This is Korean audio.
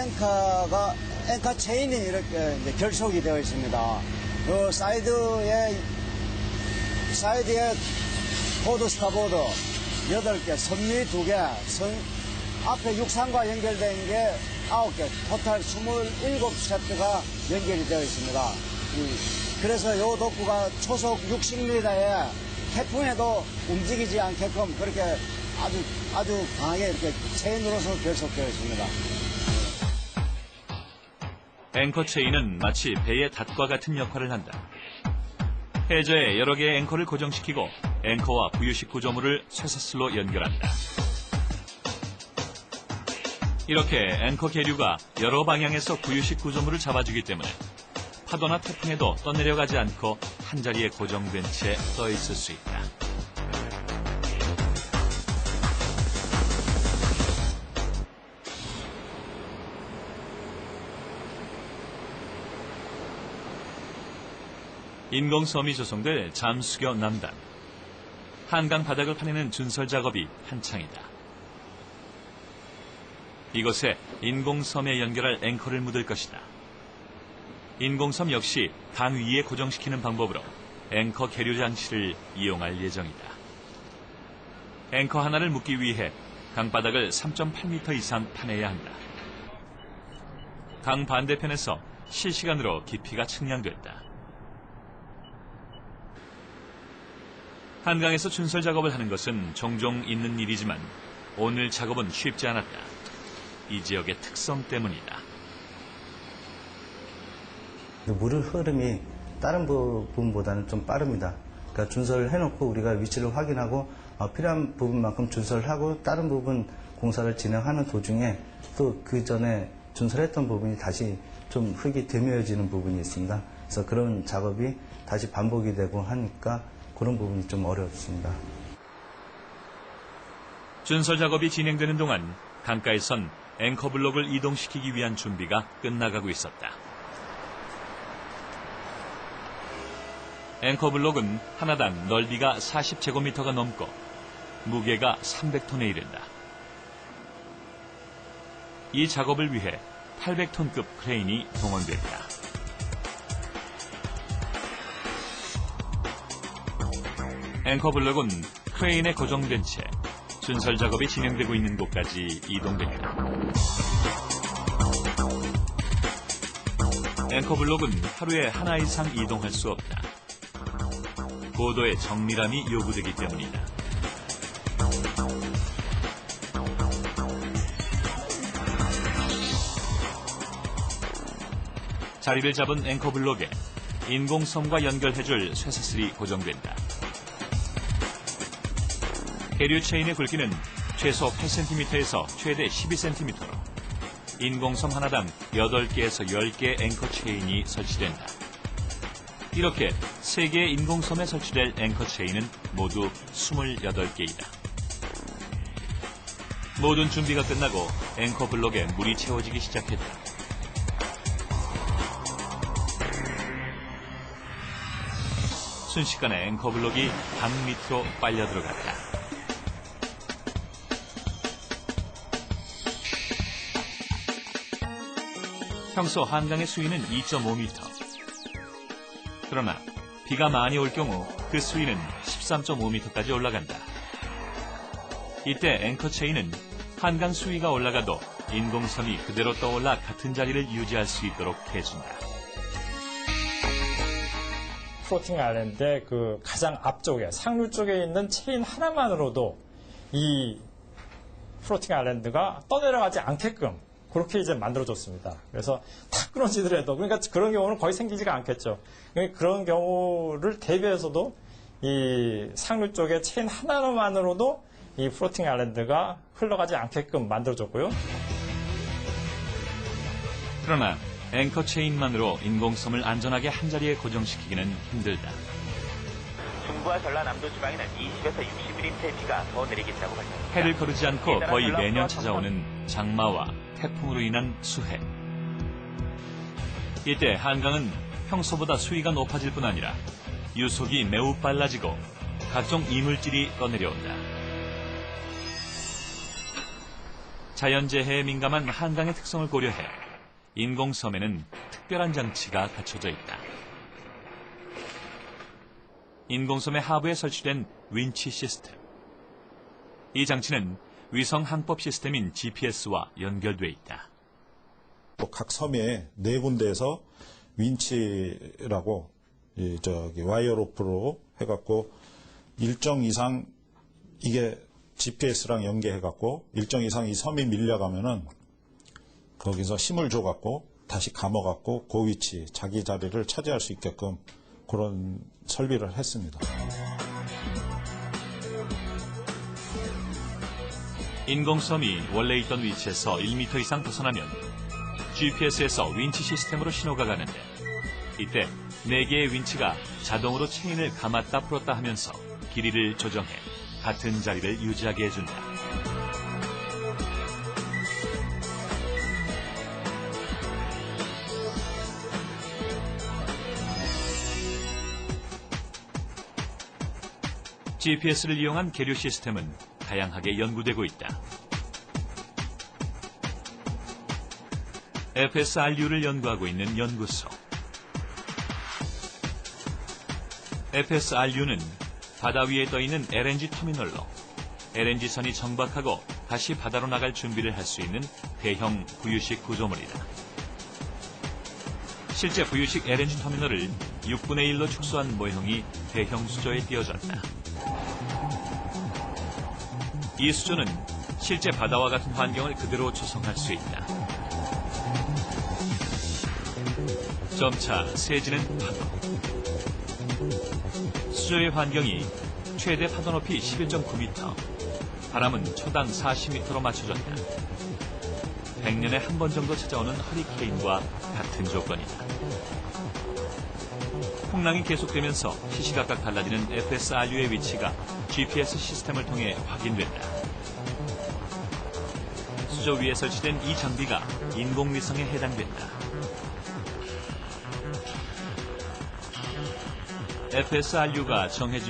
앵커 체인이 이렇게 이제 결속이 되어 있습니다. 그 사이드에 보드 스타보드 8개, 선미 2개, 앞에 육상과 연결된 게 9개, 토탈 27세트가 연결이 되어 있습니다. 그래서 요 덕구가 초속 60m에 태풍에도 움직이지 않게끔 그렇게 아주 강하게 이렇게 체인으로서 결속되어 있습니다. 앵커 체인은 마치 배의 닷과 같은 역할을 한다. 해저에 여러 개의 앵커를 고정시키고 앵커와 부유식 구조물을 쇠사슬로 연결한다. 이렇게 앵커 계류가 여러 방향에서 부유식 구조물을 잡아주기 때문에 파도나 태풍에도 떠내려가지 않고 한자리에 고정된 채 떠 있을 수 있다. 인공섬이 조성될 잠수교 남단. 한강 바닥을 파내는 준설 작업이 한창이다. 이곳에 인공섬에 연결할 앵커를 묻을 것이다. 인공섬 역시 강 위에 고정시키는 방법으로 앵커 계류 장치를 이용할 예정이다. 앵커 하나를 묻기 위해 강바닥을 3.8m 이상 파내야 한다. 강 반대편에서 실시간으로 깊이가 측량됐다. 한강에서 준설 작업을 하는 것은 종종 있는 일이지만 오늘 작업은 쉽지 않았다. 이 지역의 특성 때문이다. 물 흐름이 다른 부분보다는 좀 빠릅니다. 그러니까 준설을 해놓고 우리가 위치를 확인하고 필요한 부분만큼 준설을 하고 다른 부분 공사를 진행하는 도중에 또 그 전에 준설했던 부분이 다시 좀 흙이 되메어지는 부분이 있습니다. 그래서 그런 작업이 다시 반복이 되고 하니까 그런 부분이 좀 어렵습니다. 준설 작업이 진행되는 동안 강가에선 앵커 블록을 이동시키기 위한 준비가 끝나가고 있었다. 앵커 블록은 하나당 넓이가 40제곱미터가 넘고 무게가 300톤에 이른다. 이 작업을 위해 800톤급 크레인이 동원됐다. 앵커 블록은 크레인에 고정된 채 준설 작업이 진행되고 있는 곳까지 이동된다. 앵커 블록은 하루에 하나 이상 이동할 수 없다. 고도의 정밀함이 요구되기 때문이다. 자리를 잡은 앵커 블록에 인공섬과 연결해줄 쇠사슬이 고정된다. 계류 체인의 굵기는 최소 8cm에서 최대 12cm로 인공섬 하나당 8개에서 10개의 앵커 체인이 설치된다. 이렇게 3개의 인공섬에 설치될 앵커 체인은 모두 28개이다. 모든 준비가 끝나고 앵커 블록에 물이 채워지기 시작했다. 순식간에 앵커 블록이 강 밑으로 빨려 들어갔다. 평소 한강의 수위는 2.5m. 그러나 비가 많이 올 경우 그 수위는 13.5m까지 올라간다. 이때 앵커 체인은 한강 수위가 올라가도 인공섬이 그대로 떠올라 같은 자리를 유지할 수 있도록 해준다. 플로팅 아일랜드의 그 가장 앞쪽에 상류 쪽에 있는 체인 하나만으로도 이 플로팅 아일랜드가 떠내려가지 않게끔 그렇게 이제 만들어줬습니다. 그래서 탁 끊어지더라도, 그러니까 그런 경우는 거의 생기지가 않겠죠. 그러니까 그런 경우를 대비해서도 이 상류 쪽에 체인 하나만으로도 이 플로팅 아일랜드가 흘러가지 않게끔 만들어줬고요. 그러나 앵커 체인만으로 인공섬을 안전하게 한자리에 고정시키기는 힘들다. 중부와 전라남도 지방에는 20에서 60mm의 비가 더 내리겠다고 밝혔습니다. 해를 거르지 않고 거의 매년 찾아오는 장마와 태풍으로 인한 수해. 이때 한강은 평소보다 수위가 높아질 뿐 아니라 유속이 매우 빨라지고 각종 이물질이 떠내려온다. 자연재해에 민감한 한강의 특성을 고려해 인공섬에는 특별한 장치가 갖춰져 있다. 인공섬의 하부에 설치된 윈치 시스템. 이 장치는 위성 항법 시스템인 GPS와 연결돼 있다. 각 섬에 4군데에서 윈치라고 와이어로프로 해갖고 일정 이상 이게 GPS랑 연계해갖고 일정 이상 이 섬이 밀려가면은 거기서 힘을 줘갖고 다시 감아갖고 그 위치 자기 자리를 차지할 수 있게끔 그런 설비를 했습니다. 인공섬이 원래 있던 위치에서 1m 이상 벗어나면 GPS에서 윈치 시스템으로 신호가 가는데 이때 4개의 윈치가 자동으로 체인을 감았다 풀었다 하면서 길이를 조정해 같은 자리를 유지하게 해준다. GPS를 이용한 계류 시스템은 다양하게 연구되고 있다. FSRU를 연구하고 있는 연구소. FSRU는 바다 위에 떠있는 LNG 터미널로 LNG선이 정박하고 다시 바다로 나갈 준비를 할 수 있는 대형 부유식 구조물이다. 실제 부유식 LNG 터미널을 6분의 1로 축소한 모형이 대형 수조에 띄워졌다. 이 수조는 실제 바다와 같은 환경을 그대로 조성할 수 있다. 점차 세지는 파도. 수조의 환경이 최대 파도 높이 11.9m, 바람은 초당 40m로 맞춰졌다. 100년에 한 번 정도 찾아오는 허리케인과 같은 조건이다. 풍랑이 계속되면서 시시각각 달라지는 FSRU의 위치가 GPS 시스템을 통해 확인된다. 수조 위에 설치된 이 장비가 인공위성에 해당된다. FSRU가 정해진